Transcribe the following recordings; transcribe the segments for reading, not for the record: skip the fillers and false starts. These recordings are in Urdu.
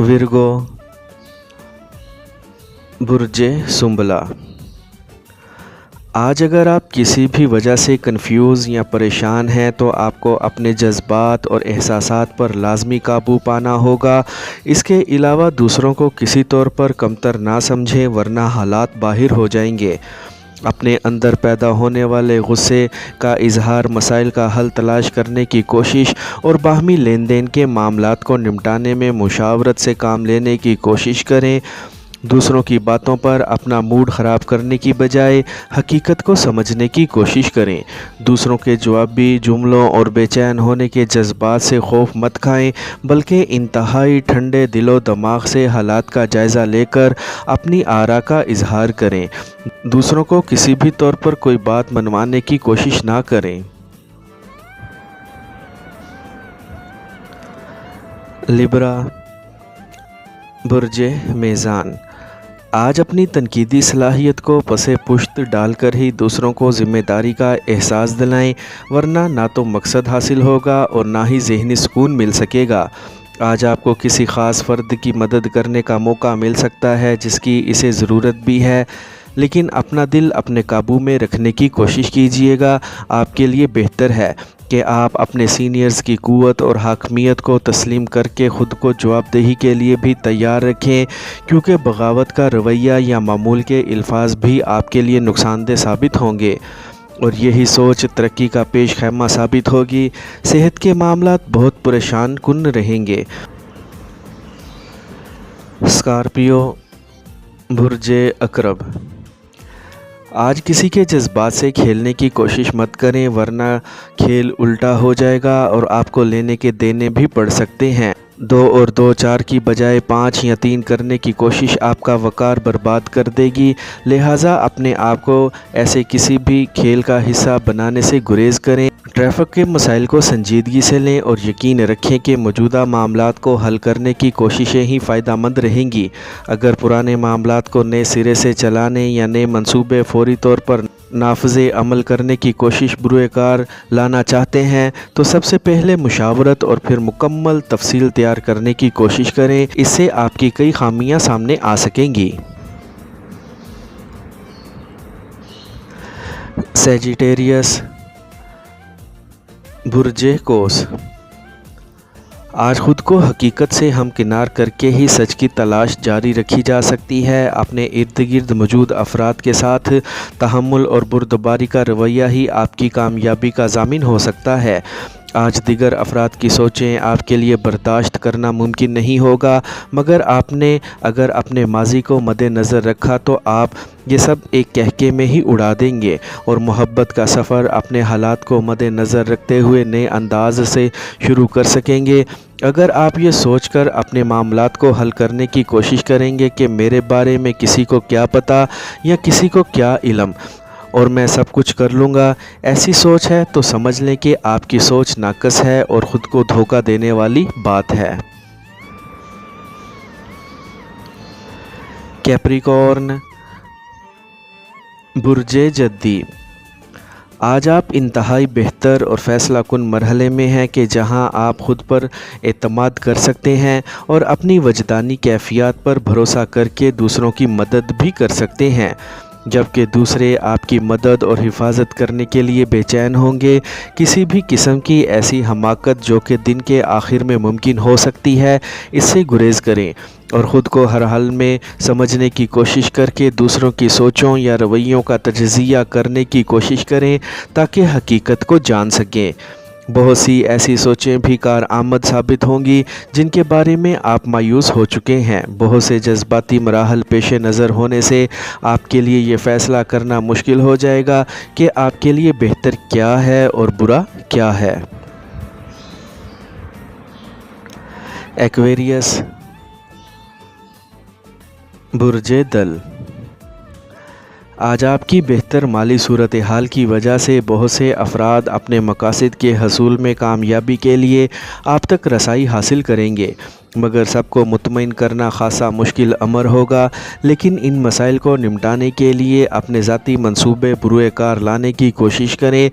ورگو، برج سنبلہ۔ آج اگر آپ کسی بھی وجہ سے کنفیوز یا پریشان ہیں تو آپ کو اپنے جذبات اور احساسات پر لازمی قابو پانا ہوگا۔ اس کے علاوہ دوسروں کو کسی طور پر کمتر نہ سمجھیں ورنہ حالات باہر ہو جائیں گے۔ اپنے اندر پیدا ہونے والے غصے کا اظہار، مسائل کا حل تلاش کرنے کی کوشش اور باہمی لین دین کے معاملات کو نمٹانے میں مشاورت سے کام لینے کی کوشش کریں۔ دوسروں کی باتوں پر اپنا موڈ خراب کرنے کی بجائے حقیقت کو سمجھنے کی کوشش کریں۔ دوسروں کے جوابی جملوں اور بے چین ہونے کے جذبات سے خوف مت کھائیں، بلکہ انتہائی ٹھنڈے دل و دماغ سے حالات کا جائزہ لے کر اپنی آراء کا اظہار کریں۔ دوسروں کو کسی بھی طور پر کوئی بات منوانے کی کوشش نہ کریں۔ لبرا، برج میزان۔ آج اپنی تنقیدی صلاحیت کو پس پشت ڈال کر ہی دوسروں کو ذمہ داری کا احساس دلائیں، ورنہ نہ تو مقصد حاصل ہوگا اور نہ ہی ذہنی سکون مل سکے گا۔ آج آپ کو کسی خاص فرد کی مدد کرنے کا موقع مل سکتا ہے جس کی اسے ضرورت بھی ہے، لیکن اپنا دل اپنے قابو میں رکھنے کی کوشش کیجیے گا۔ آپ کے لیے بہتر ہے کہ آپ اپنے سینئرز کی قوت اور حاکمیت کو تسلیم کر کے خود کو جواب دہی کے لیے بھی تیار رکھیں، کیونکہ بغاوت کا رویہ یا معمول کے الفاظ بھی آپ کے لیے نقصان دہ ثابت ہوں گے، اور یہی سوچ ترقی کا پیش خیمہ ثابت ہوگی۔ صحت کے معاملات بہت پریشان کن رہیں گے۔ اسکارپیو، برج عقرب۔ آج کسی کے جذبات سے کھیلنے کی کوشش مت کریں ورنہ کھیل الٹا ہو جائے گا اور آپ کو لینے کے دینے بھی پڑ سکتے ہیں۔ 2 اور 2 4 کی بجائے 5 یا 3 کرنے کی کوشش آپ کا وقار برباد کر دے گی، لہٰذا اپنے آپ کو ایسے کسی بھی کھیل کا حصہ بنانے سے گریز کریں۔ ٹریفک کے مسائل کو سنجیدگی سے لیں اور یقین رکھیں کہ موجودہ معاملات کو حل کرنے کی کوششیں ہی فائدہ مند رہیں گی۔ اگر پرانے معاملات کو نئے سرے سے چلانے یا نئے منصوبے فوری طور پر نافذ عمل کرنے کی کوشش بروئے کار لانا چاہتے ہیں تو سب سے پہلے مشاورت اور پھر مکمل تفصیل تیار کرنے کی کوشش کریں۔ اس سے آپ کی کئی خامیاں سامنے آ سکیں گی۔ سیجیٹیریس، برج قوس۔ آج خود کو حقیقت سے ہمکنار کر کے ہی سچ کی تلاش جاری رکھی جا سکتی ہے۔ اپنے ارد گرد موجود افراد کے ساتھ تحمل اور بردباری کا رویہ ہی آپ کی کامیابی کا ضامن ہو سکتا ہے۔ آج دیگر افراد کی سوچیں آپ کے لیے برداشت کرنا ممکن نہیں ہوگا، مگر آپ نے اگر اپنے ماضی کو مد نظر رکھا تو آپ یہ سب ایک کہکے میں ہی اڑا دیں گے اور محبت کا سفر اپنے حالات کو مد نظر رکھتے ہوئے نئے انداز سے شروع کر سکیں گے۔ اگر آپ یہ سوچ کر اپنے معاملات کو حل کرنے کی کوشش کریں گے کہ میرے بارے میں کسی کو کیا پتہ یا کسی کو کیا علم اور میں سب کچھ کر لوں گا، ایسی سوچ ہے تو سمجھ لیں کہ آپ کی سوچ ناقص ہے اور خود کو دھوکہ دینے والی بات ہے۔ کیپریکارن، برج جدی۔ آج آپ انتہائی بہتر اور فیصلہ کن مرحلے میں ہیں کہ جہاں آپ خود پر اعتماد کر سکتے ہیں اور اپنی وجدانی کیفیات پر بھروسہ کر کے دوسروں کی مدد بھی کر سکتے ہیں، جبکہ دوسرے آپ کی مدد اور حفاظت کرنے کے لیے بے چین ہوں گے۔ کسی بھی قسم کی ایسی حماقت جو کہ دن کے آخر میں ممکن ہو سکتی ہے، اس سے گریز کریں اور خود کو ہر حال میں سمجھنے کی کوشش کر کے دوسروں کی سوچوں یا رویوں کا تجزیہ کرنے کی کوشش کریں تاکہ حقیقت کو جان سکیں۔ بہت سی ایسی سوچیں بھی کارآمد ثابت ہوں گی جن کے بارے میں آپ مایوس ہو چکے ہیں۔ بہت سے جذباتی مراحل پیش نظر ہونے سے آپ کے لیے یہ فیصلہ کرنا مشکل ہو جائے گا کہ آپ کے لیے بہتر کیا ہے اور برا کیا ہے۔ ایکویریس، برج دل۔ آج آپ کی بہتر مالی صورتحال کی وجہ سے بہت سے افراد اپنے مقاصد کے حصول میں کامیابی کے لیے آپ تک رسائی حاصل کریں گے، مگر سب کو مطمئن کرنا خاصا مشکل امر ہوگا۔ لیکن ان مسائل کو نمٹانے کے لیے اپنے ذاتی منصوبے بروئے کار لانے کی کوشش کریں۔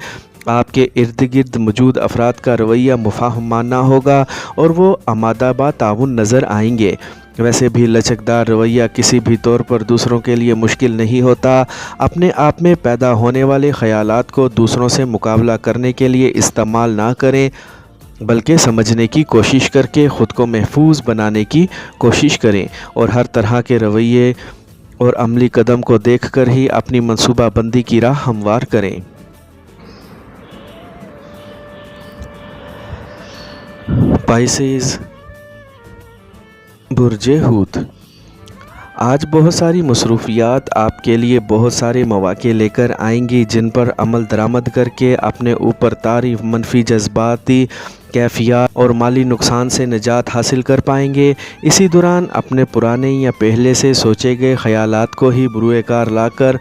آپ کے ارد گرد موجود افراد کا رویہ مفاہمانہ ہوگا اور وہ آمادہ با تعاون نظر آئیں گے۔ ویسے بھی لچکدار رویہ کسی بھی طور پر دوسروں کے لیے مشکل نہیں ہوتا۔ اپنے آپ میں پیدا ہونے والے خیالات کو دوسروں سے مقابلہ کرنے کے لیے استعمال نہ کریں، بلکہ سمجھنے کی کوشش کر کے خود کو محفوظ بنانے کی کوشش کریں، اور ہر طرح کے رویے اور عملی قدم کو دیکھ کر ہی اپنی منصوبہ بندی کی راہ ہموار کریں۔ پائسیز، برج حوت۔ آج بہت ساری مصروفیات آپ کے لیے بہت سارے مواقع لے کر آئیں گی، جن پر عمل درآمد کر کے اپنے اوپر طاری منفی جذباتی کیفیات اور مالی نقصان سے نجات حاصل کر پائیں گے۔ اسی دوران اپنے پرانے یا پہلے سے سوچے گئے خیالات کو ہی بروئے کار لا کر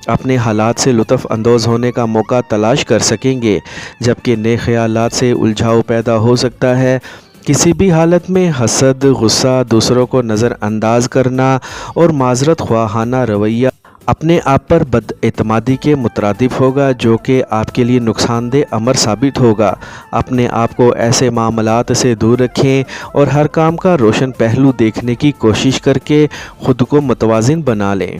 اپنے حالات سے لطف اندوز ہونے کا موقع تلاش کر سکیں گے، جبکہ نئے خیالات سے الجھاؤ پیدا ہو سکتا ہے۔ کسی بھی حالت میں حسد، غصہ، دوسروں کو نظر انداز کرنا اور معذرت خواہانہ رویہ اپنے آپ پر بد اعتمادی کے مترادف ہوگا، جو کہ آپ کے لیے نقصان دہ امر ثابت ہوگا۔ اپنے آپ کو ایسے معاملات سے دور رکھیں اور ہر کام کا روشن پہلو دیکھنے کی کوشش کر کے خود کو متوازن بنا لیں۔